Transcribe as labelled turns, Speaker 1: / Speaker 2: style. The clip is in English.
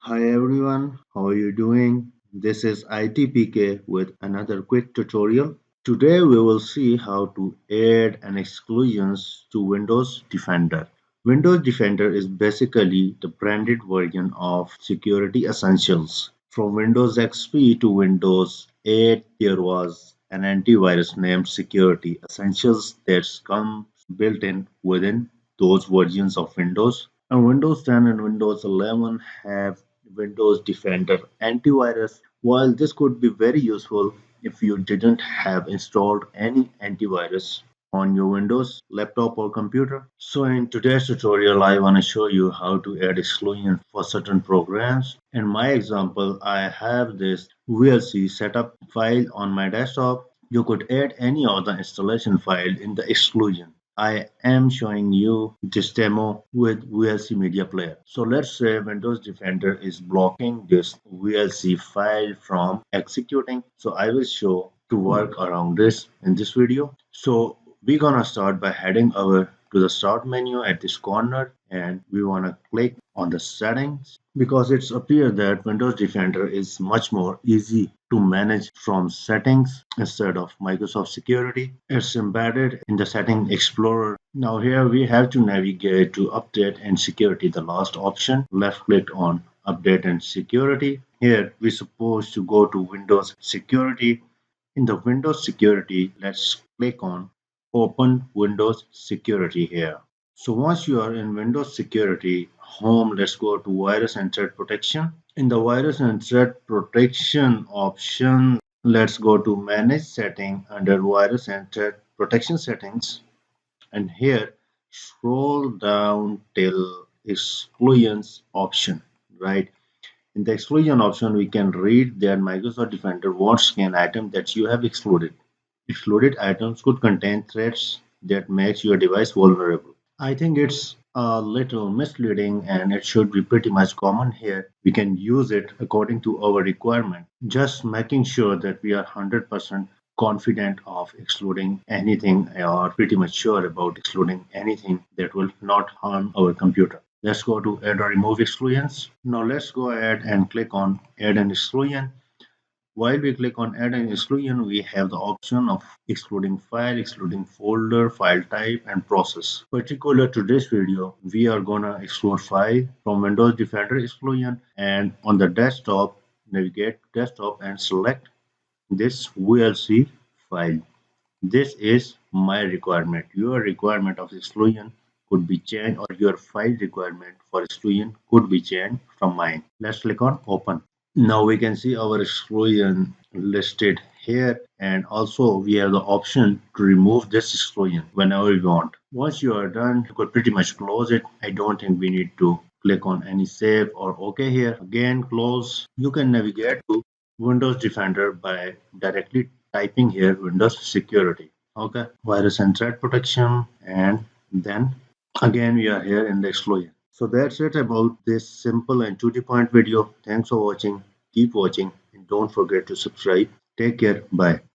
Speaker 1: Hi everyone, how are you doing? This is ITPK with another quick tutorial. Today we will see how to add an exclusions to Windows Defender. Windows Defender is basically the branded version of Security Essentials. From Windows XP to Windows 8, there was an antivirus named Security Essentials that's come built in within those versions of Windows. And Windows 10 and Windows 11 have Windows Defender antivirus. While this could be very useful if you didn't have installed any antivirus on your Windows laptop or computer. So in today's tutorial, I want to show you how to add exclusion for certain programs. In my example, I have this VLC setup file on my desktop. You could add any other installation file in the exclusion. I am showing you this demo with VLC Media Player. So let's say Windows Defender is blocking this VLC file from executing. So I will show to work around this in this video. So we're gonna start by heading over to the start menu at this corner and we wanna click on the settings because it's appear that Windows Defender is much more easy to manage from settings instead of Microsoft Security. It's embedded in the setting explorer. Now here we have to navigate to update and security, the last option. Left click on update and security. Here we're supposed to go to Windows Security. In the Windows Security, let's click on Open Windows Security here. So once you are in Windows Security Home, let's go to Virus and Threat Protection. In the Virus and Threat Protection option, let's go to Manage Setting under Virus and Threat Protection Settings. And here, scroll down till Exclusions option, right? In the exclusion option, we can read that Microsoft Defender won't scan items that you have excluded. Excluded items could contain threats that makes your device vulnerable. I think it's a little misleading and it should be pretty much common here. We can use it according to our requirement, just making sure that we are 100% confident of excluding anything or pretty much sure about excluding anything that will not harm our computer. Let's go to add or remove exclusions. Now let's go ahead and click on add an exclusion. While we click on add an exclusion, we have the option of excluding file, excluding folder, file type, and process. Particular to this video, we are gonna exclude file from Windows Defender exclusion, and on the desktop, navigate desktop and select this VLC file. This is my requirement. Your requirement of exclusion could be changed or your file requirement for exclusion could be changed from mine. Let's click on open. Now we can see our exclusion listed here and also we have the option to remove this exclusion whenever we want. Once you are done, you could pretty much close it. I don't think we need to click on any save or OK here. Again, close. You can navigate to Windows Defender by directly typing here Windows Security. Okay, virus and threat protection, and then again we are here in the exclusion. So that's it about this simple and to the point video. Thanks for watching. Keep watching and don't forget to subscribe. Take care. Bye.